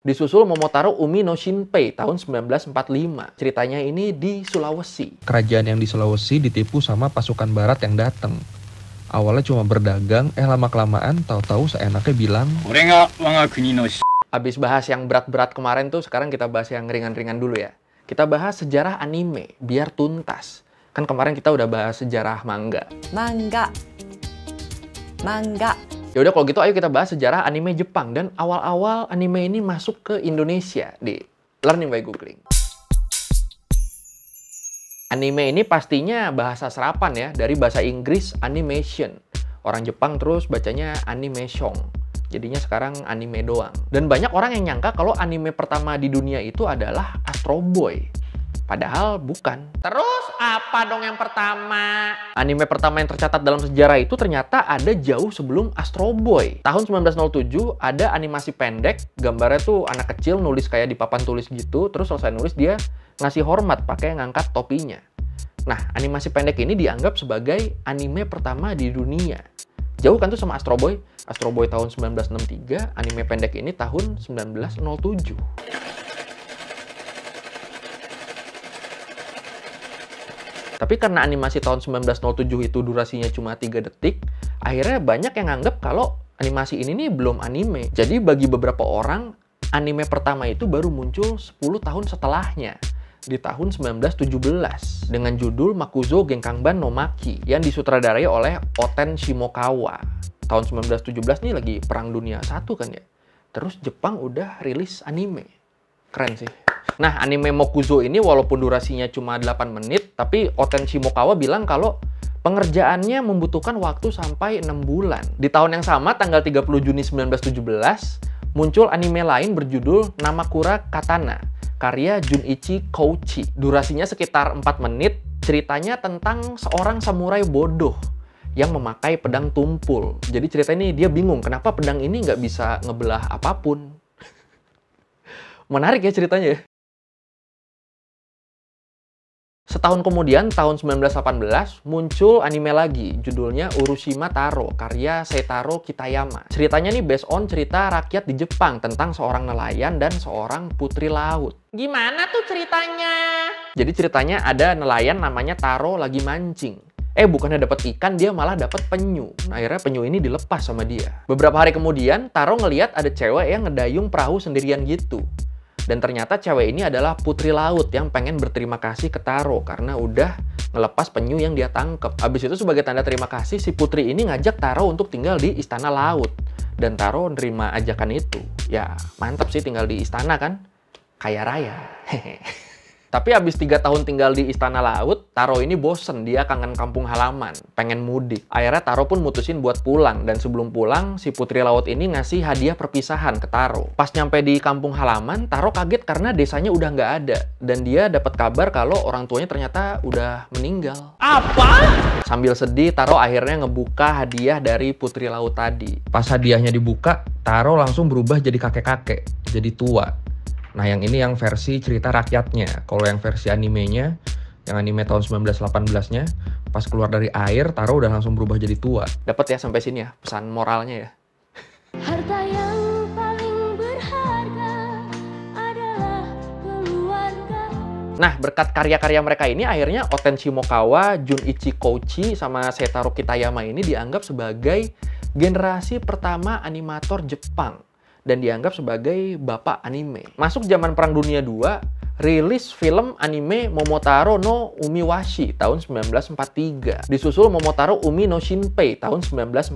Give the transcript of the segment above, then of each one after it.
Disusul Momotaro Umi no Shinpei tahun 1945. Ceritanya ini di Sulawesi. Kerajaan yang di Sulawesi ditipu sama pasukan barat yang datang. Awalnya cuma berdagang, lama-kelamaan tahu-tahu seenaknya bilang, Abis bahas yang berat-berat kemarin tuh, sekarang kita bahas yang ringan-ringan dulu ya. Kita bahas sejarah anime, biar tuntas. Kan kemarin kita udah bahas sejarah manga. Manga. Ya udah kalau gitu ayo kita bahas sejarah anime Jepang dan awal-awal anime ini masuk ke Indonesia di Learning by Googling. Anime ini pastinya bahasa serapan ya, dari bahasa Inggris animation. Orang Jepang terus bacanya animation. Jadinya sekarang anime doang. Dan banyak orang yang nyangka kalau anime pertama di dunia itu adalah Astro Boy. Padahal bukan. Terus apa dong yang pertama? Anime pertama yang tercatat dalam sejarah itu ternyata ada jauh sebelum Astro Boy. Tahun 1907 ada animasi pendek, gambarnya tuh anak kecil nulis kayak di papan tulis gitu, terus selesai nulis dia ngasih hormat pakai ngangkat topinya. Nah, animasi pendek ini dianggap sebagai anime pertama di dunia. Jauh kan tuh sama Astro Boy? Astro Boy tahun 1963, anime pendek ini tahun 1907. Tapi karena animasi tahun 1907 itu durasinya cuma 3 detik, akhirnya banyak yang nganggep kalau animasi ini nih belum anime. Jadi bagi beberapa orang, anime pertama itu baru muncul 10 tahun setelahnya, di tahun 1917, dengan judul Makuzo Genkangban no Maki, yang disutradarai oleh Oten Shimokawa. Tahun 1917 nih lagi Perang Dunia I kan ya. Terus Jepang udah rilis anime. Keren sih. Nah, anime Mokuzo ini walaupun durasinya cuma 8 menit, tapi Oten Shimokawa bilang kalau pengerjaannya membutuhkan waktu sampai 6 bulan. Di tahun yang sama, tanggal 30 Juni 1917, muncul anime lain berjudul Namakura Katana, karya Junichi Kouchi. Durasinya sekitar 4 menit, ceritanya tentang seorang samurai bodoh yang memakai pedang tumpul. Jadi cerita ini dia bingung kenapa pedang ini nggak bisa ngebelah apapun. Menarik ya ceritanya ya. Setahun kemudian, tahun 1918, muncul anime lagi, judulnya Urushima Taro, karya Seitaro Kitayama. Ceritanya nih based on cerita rakyat di Jepang tentang seorang nelayan dan seorang putri laut. Gimana tuh ceritanya? Jadi ceritanya ada nelayan namanya Taro lagi mancing. Bukannya dapat ikan, dia malah dapat penyu. Nah, akhirnya penyu ini dilepas sama dia. Beberapa hari kemudian, Taro ngeliat ada cewek yang ngedayung perahu sendirian gitu. Dan ternyata cewek ini adalah putri laut yang pengen berterima kasih ke Taro karena udah ngelepas penyu yang dia tangkep. Abis itu sebagai tanda terima kasih, si putri ini ngajak Taro untuk tinggal di istana laut. Dan Taro nerima ajakan itu. Ya, mantap sih tinggal di istana kan. Kaya raya. Tapi abis 3 tahun tinggal di istana laut, Taro ini bosen, dia kangen kampung halaman, pengen mudik. Akhirnya Taro pun mutusin buat pulang, dan sebelum pulang, si putri laut ini ngasih hadiah perpisahan ke Taro. Pas nyampe di kampung halaman, Taro kaget karena desanya udah nggak ada, dan dia dapat kabar kalau orang tuanya ternyata udah meninggal. Apa? Sambil sedih, Taro akhirnya ngebuka hadiah dari putri laut tadi. pas hadiahnya dibuka, Taro langsung berubah jadi kakek-kakek, jadi tua. Nah, yang ini yang versi cerita rakyatnya. Kalau yang versi animenya, yang anime tahun 1918-nya, pas keluar dari air, Taro udah langsung berubah jadi tua. Dapat ya sampai sini ya, pesan moralnya ya. Harta yang paling berharga adalah keluarga. Nah, berkat karya-karya mereka ini, akhirnya Oten Shimokawa, Junichi Kouchi, sama Seitaro Kitayama ini dianggap sebagai generasi pertama animator Jepang. Dan dianggap sebagai bapak anime. Masuk zaman Perang Dunia II, rilis film anime Momotaro no Umiwashi tahun 1943. Disusul Momotaro Umi no Shinpei tahun 1945,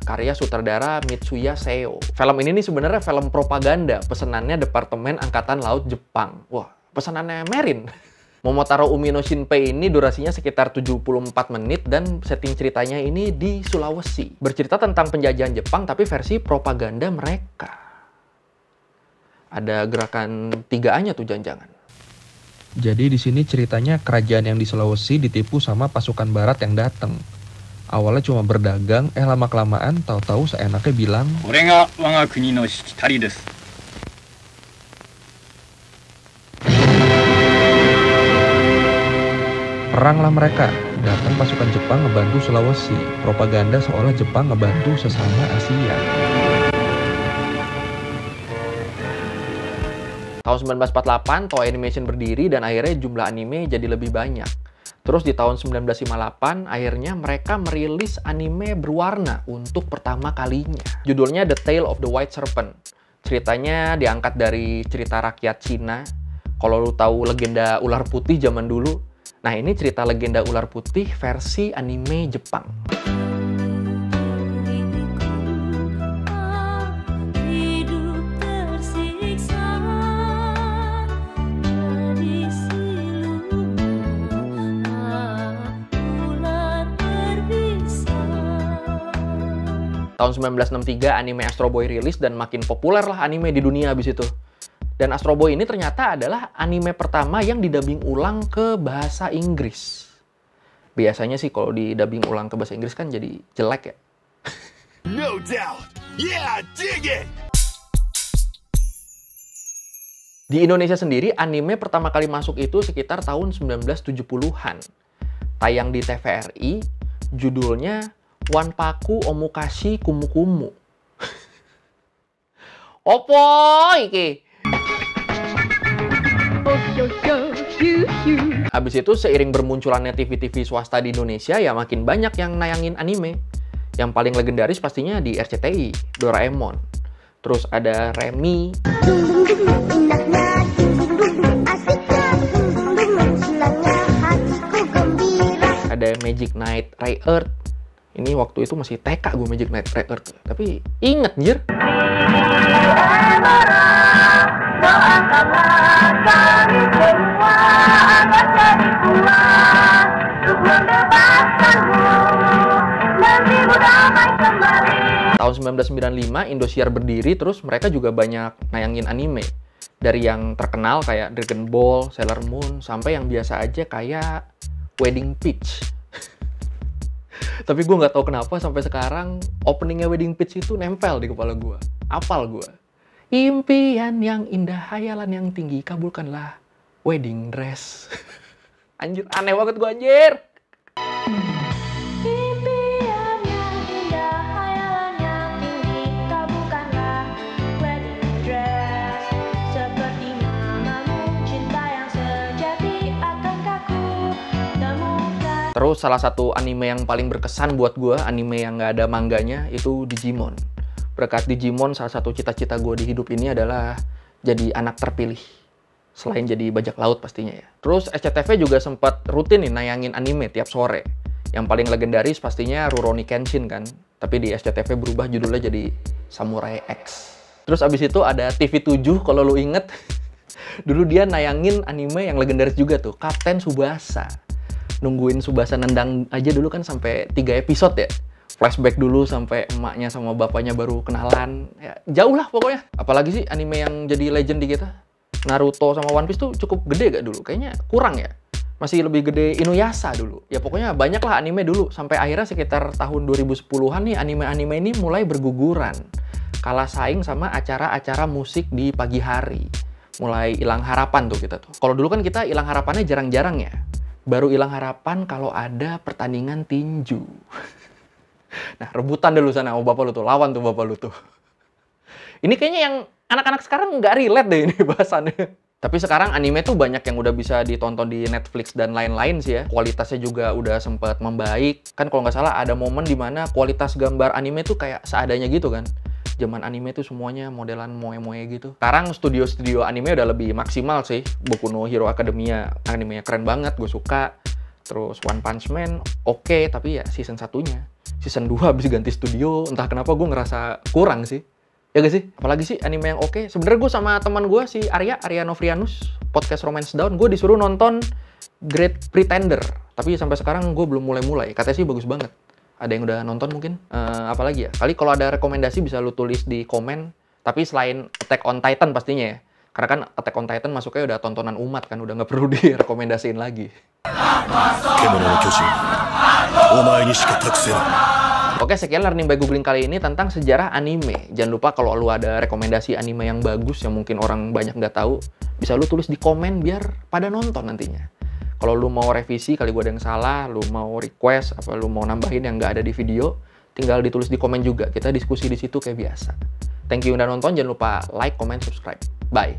karya sutradara Mitsuya Seo. Film ini nih sebenarnya film propaganda, pesanannya Departemen Angkatan Laut Jepang. Wah, pesanannya Merin. Momotaro Umi no Shinpei ini durasinya sekitar 74 menit dan setting ceritanya ini di Sulawesi. Bercerita tentang penjajahan Jepang tapi versi propaganda mereka. Ada gerakan 3A-nya tuh jangan-jangan. Jadi di sini ceritanya kerajaan yang di Sulawesi ditipu sama pasukan barat yang datang. Awalnya cuma berdagang, lama-kelamaan tahu-tahu seenaknya bilang, peranglah mereka. Datang pasukan Jepang ngebantu Sulawesi. Propaganda seolah Jepang ngebantu sesama Asia. Tahun 1948, Toei Animation berdiri dan akhirnya jumlah anime jadi lebih banyak. Terus di tahun 1958, akhirnya mereka merilis anime berwarna untuk pertama kalinya. Judulnya The Tale of the White Serpent. Ceritanya diangkat dari cerita rakyat Cina. Kalau lu tahu legenda ular putih zaman dulu, nah ini cerita legenda ular putih versi anime Jepang. Tahun 1963 anime Astro Boy rilis dan makin populer lah anime di dunia abis itu. Dan Astro Boy ini ternyata adalah anime pertama yang didubbing ulang ke bahasa Inggris. Biasanya sih kalau didubbing ulang ke bahasa Inggris kan jadi jelek ya. No doubt. Yeah, dig it. Di Indonesia sendiri anime pertama kali masuk itu sekitar tahun 1970-an. Tayang di TVRI, judulnya Wanpaku Omukashi Kumu Kumu. Opo iki? Habis itu seiring bermunculannya TV-TV swasta di Indonesia ya makin banyak yang nayangin anime. Yang paling legendaris pastinya di RCTI, Doraemon. Terus ada Remy. Ada Magic Knight Ray Earth. Ini waktu itu masih TK gue Magic Knight Ray Earth. Tapi inget anjir. Tahun 1995 Indosiar berdiri, terus mereka juga banyak nayangin anime. Dari yang terkenal kayak Dragon Ball, Sailor Moon, sampai yang biasa aja kayak Wedding Peach. Tapi gue nggak tahu kenapa sampai sekarang openingnya Wedding Peach itu nempel di kepala gue. Apal gue. Impian yang indah, hayalan yang tinggi, kabulkanlah wedding dress. Anjir, aneh banget gue anjir. Terus salah satu anime yang paling berkesan buat gue, anime yang nggak ada mangganya, itu Digimon. Berkat Digimon, salah satu cita-cita gue di hidup ini adalah jadi anak terpilih. Selain jadi bajak laut pastinya ya. Terus SCTV juga sempat rutin nih nayangin anime tiap sore. Yang paling legendaris pastinya Rurouni Kenshin kan. Tapi di SCTV berubah judulnya jadi Samurai X. Terus abis itu ada TV7 kalau lu inget. Dulu dia nayangin anime yang legendaris juga tuh, Kapten Tsubasa. Nungguin Tsubasa nendang aja dulu kan sampai 3 episode ya. Flashback dulu sampai emaknya sama bapaknya baru kenalan. Ya, jauh lah pokoknya. Apalagi sih anime yang jadi legend di kita. Naruto sama One Piece tuh cukup gede gak dulu? Kayaknya kurang ya. Masih lebih gede Inuyasha dulu. Ya pokoknya banyak lah anime dulu. Sampai akhirnya sekitar tahun 2010-an nih anime-anime ini mulai berguguran. Kalah saing sama acara-acara musik di pagi hari. Mulai hilang harapan tuh kita tuh. Kalau dulu kan kita hilang harapannya jarang-jarang ya. Baru hilang harapan kalau ada pertandingan tinju. Nah, rebutan dulu sana sama bapak lu tuh. Lawan tuh bapak lu tuh. Ini kayaknya yang anak-anak sekarang nggak relate deh ini bahasannya. Tapi sekarang anime tuh banyak yang udah bisa ditonton di Netflix dan lain-lain sih ya. Kualitasnya juga udah sempat membaik. Kan kalau nggak salah ada momen dimana kualitas gambar anime tuh kayak seadanya gitu kan. Zaman anime tuh semuanya modelan moe-moe gitu. Sekarang studio-studio anime udah lebih maksimal sih. Boku no Hero Academia animenya keren banget, gue suka. Terus One Punch Man oke, tapi ya season 1-nya. Season 2 habis ganti studio, entah kenapa gue ngerasa kurang sih. Ya gak sih? Apalagi sih anime yang oke. Sebenarnya gue sama teman gue si Arya Novrianus, podcast Romance Down, gue disuruh nonton Great Pretender. Tapi sampai sekarang gue belum mulai-mulai. Katanya sih bagus banget. Ada yang udah nonton mungkin? Apalagi ya? Kali kalau ada rekomendasi bisa lu tulis di komen. Tapi selain Attack on Titan pastinya ya. Karena kan Attack on Titan masuknya udah tontonan umat kan. Udah nggak perlu direkomendasiin lagi. Oke, sekian Learning by Googling kali ini tentang sejarah anime. Jangan lupa kalau lu ada rekomendasi anime yang bagus yang mungkin orang banyak nggak tahu, bisa lu tulis di komen biar pada nonton nantinya. Kalau lu mau revisi, kali gue ada yang salah, lu mau request, apa lu mau nambahin yang nggak ada di video, tinggal ditulis di komen juga. Kita diskusi di situ kayak biasa. Thank you udah nonton, jangan lupa like, comment, subscribe. Bye!